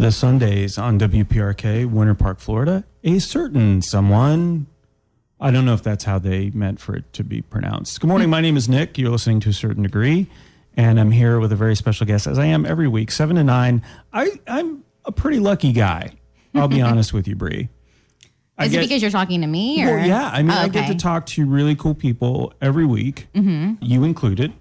The Sundays on WPRK, Winter Park, Florida. A certain someone. I don't know if that's how they meant for it to be pronounced. Good morning. My name is Nick. You're listening to A Certain Degree. And I'm here with a very special guest, as I am every week, 7 to 9. I'm a pretty lucky guy. I'll be honest with you, Bree. Is it because you're talking to me? Or? Well, yeah. I mean, I get to talk to really cool people every week. Mm-hmm. You included.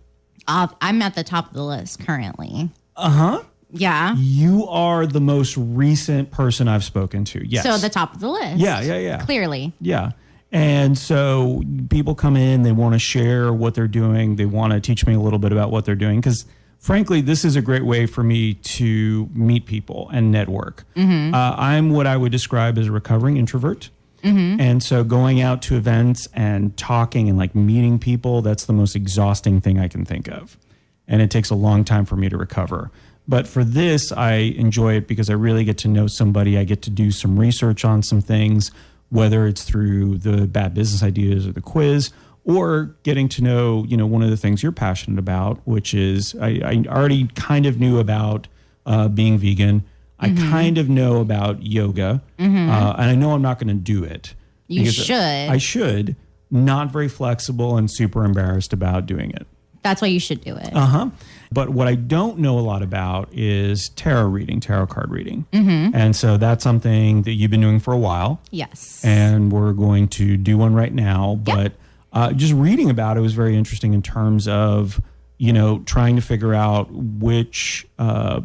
I'm at the top of the list currently. Uh-huh. Yeah. You are the most recent person I've spoken to. Yes. So the top of the list. Yeah. Clearly. Yeah. And so people come in, they want to share what they're doing. They want to teach me a little bit about what they're doing. Because frankly, this is a great way for me to meet people and network. Mm-hmm. I'm what I would describe as a recovering introvert. Mm-hmm. And so going out to events and talking and like meeting people, that's the most exhausting thing I can think of. And it takes a long time for me to recover. But for this, I enjoy it because I really get to know somebody. I get to do some research on some things, whether it's through the bad business ideas or the quiz, or getting to know, one of the things you're passionate about, which is I already kind of knew about being vegan. Mm-hmm. I kind of know about yoga, and I know I'm not going to do it. You should. I should. Not very flexible and super embarrassed about doing it. That's why you should do it. Uh-huh. But what I don't know a lot about is tarot card reading. Mm-hmm. And so that's something that you've been doing for a while. Yes. And we're going to do one right now. Yep. But just reading about it was very interesting in terms of, trying to figure out which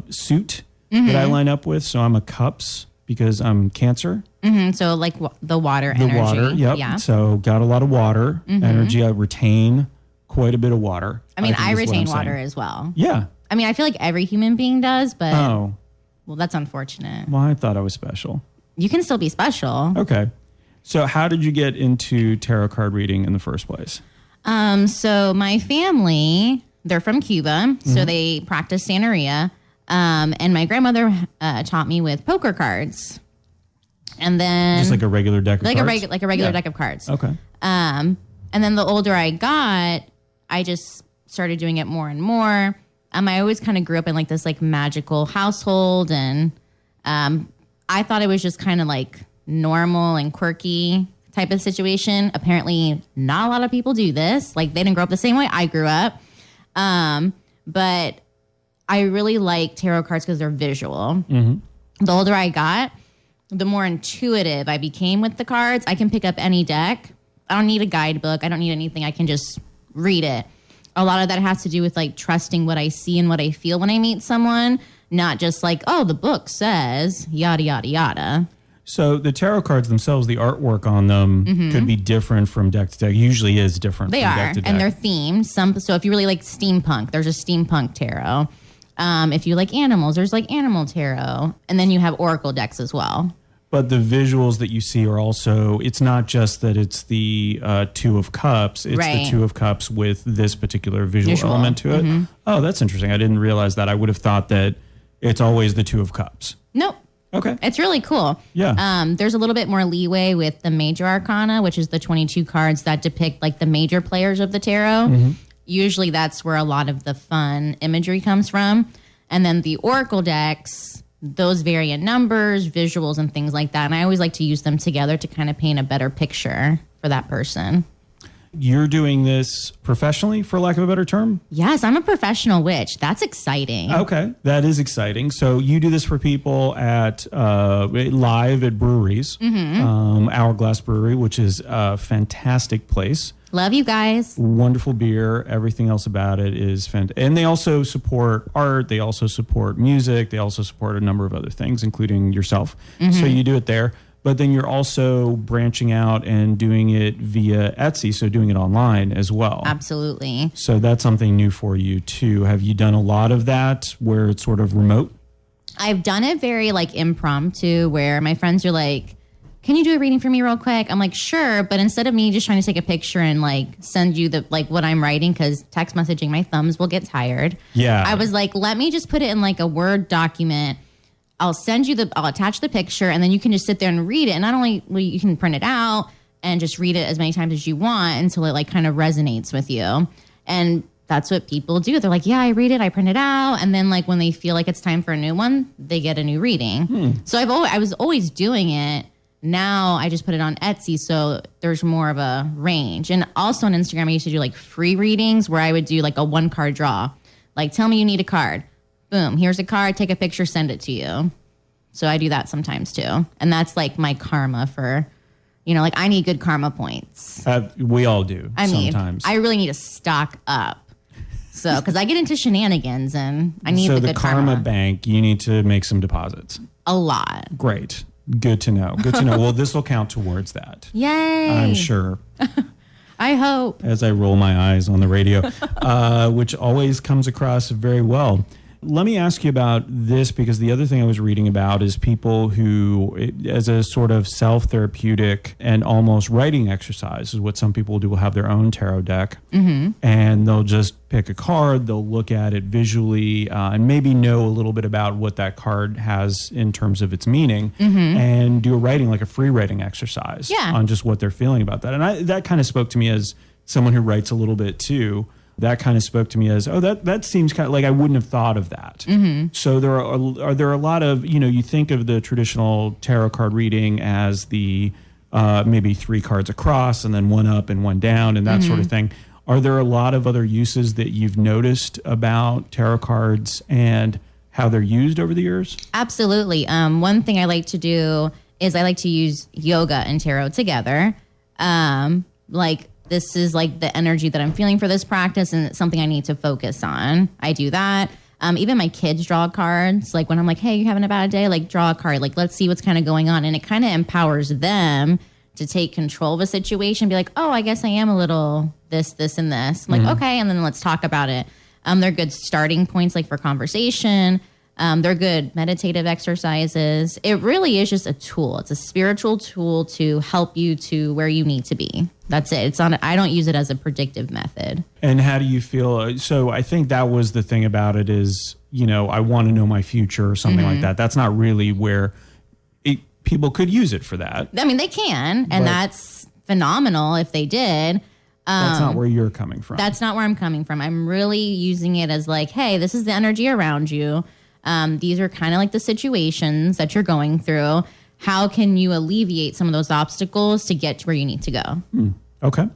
suit that I line up with. So I'm a cups because I'm Cancer. Mm-hmm. So like the water energy. The water, yep. Yeah. So got a lot of water energy. I retain quite a bit of water. I retain water as well. Yeah. I feel like every human being does, but well, that's unfortunate. Well, I thought I was special. You can still be special. Okay. So how did you get into tarot card reading in the first place? So my family, they're from Cuba, so they practice Santeria. And my grandmother taught me with poker cards. And then just like a regular deck of cards? Like a regular deck of cards. Okay. And then the older I got, I just started doing it more and more. I always kind of grew up in like this like magical household, and I thought it was just kind of like normal and quirky type of situation. Apparently, not a lot of people do this. Like they didn't grow up the same way I grew up. But I really like tarot cards because they're visual. Mm-hmm. The older I got, the more intuitive I became with the cards. I can pick up any deck. I don't need a guidebook. I don't need anything. I can just read it. A lot of that has to do with like trusting what I see and what I feel when I meet someone, not just like, oh, the book says yada, yada, yada. So the tarot cards themselves, the artwork on them could be different from deck to deck. Usually is different from deck to deck. And they're themed. So if you really like steampunk, there's a steampunk tarot. If you like animals, there's like animal tarot. And then you have oracle decks as well. But the visuals that you see are also, it's not just that it's the Two of Cups. It's the Two of Cups with this particular visual element to it. Mm-hmm. Oh, that's interesting. I didn't realize that. I would have thought that it's always the Two of Cups. Nope. Okay. It's really cool. Yeah. There's a little bit more leeway with the major arcana, which is the 22 cards that depict like the major players of the tarot. Mm-hmm. Usually that's where a lot of the fun imagery comes from. And then the oracle decks, those vary in numbers, visuals, and things like that. And I always like to use them together to kind of paint a better picture for that person. You're doing this professionally, for lack of a better term? Yes, I'm a professional witch. That's exciting. Okay, that is exciting. So you do this for people at live at breweries, Hourglass Brewery, which is a fantastic place. Love you guys. Wonderful beer. Everything else about it is fantastic. And they also support art. They also support music. They also support a number of other things, including yourself. Mm-hmm. So you do it there. But then you're also branching out and doing it via Etsy, so doing it online as well. Absolutely. So that's something new for you, too. Have you done a lot of that where it's sort of remote? I've done it very, like, impromptu, where my friends are like, can you do a reading for me real quick? I'm like, sure. But instead of me just trying to take a picture and, like, send you the like what I'm writing, because text messaging, my thumbs will get tired. Yeah. I was like, let me just put it in, like, a Word document. I'll attach the picture, and then you can just sit there and read it. And not only you can print it out and just read it as many times as you want until it like kind of resonates with you. And that's what people do. They're like, yeah, I read it, I print it out. And then like when they feel like it's time for a new one, they get a new reading. So I was always doing it. Now I just put it on Etsy, so there's more of a range. And also on Instagram, I used to do like free readings where I would do like a 1-card draw. Like, tell me you need a card. Boom, here's a card, take a picture, send it to you. So I do that sometimes too. And that's like my karma for, like I need good karma points. We all do sometimes. I really need to stock up. So, because I get into shenanigans and I need the good karma bank, you need to make some deposits. A lot. Great. Good to know. Good to know. Well, this will count towards that. Yay. I'm sure. I hope. As I roll my eyes on the radio, which always comes across very well. Let me ask you about this, because the other thing I was reading about is people who, as a sort of self-therapeutic and almost writing exercise, is what some people do, will have their own tarot deck. And they'll just pick a card, they'll look at it visually, and maybe know a little bit about what that card has in terms of its meaning, and do a writing, like a free writing exercise on just what they're feeling about that. And that kind of spoke to me as someone who writes a little bit too. That kind of spoke to me as, that seems kind of like I wouldn't have thought of that. So are there a lot of, you think of the traditional tarot card reading as the maybe 3 cards across and then 1 up and 1 down and that sort of thing. Are there a lot of other uses that you've noticed about tarot cards and how they're used over the years? Absolutely. One thing I like to do is I like to use yoga and tarot together. This is like the energy that I'm feeling for this practice, and it's something I need to focus on. I do that. Even my kids draw cards. Like when I'm like, hey, you having a bad day? Like draw a card. Like, let's see what's kind of going on. And it kind of empowers them to take control of a situation. Be like, oh, I guess I am a little this, and this. I'm like, okay. And then let's talk about it. They're good starting points, like for conversation. They're good meditative exercises. It really is just a tool. It's a spiritual tool to help you to where you need to be. That's it. I don't use it as a predictive method. And how do you feel? So I think that was the thing about it is, I want to know my future or something like that. That's not really where people could use it for that. I mean, they can, and that's phenomenal if they did. That's not where you're coming from. That's not where I'm coming from. I'm really using it as like, hey, this is the energy around you. These are kind of like the situations that you're going through. How can you alleviate some of those obstacles to get to where you need to go? Okay.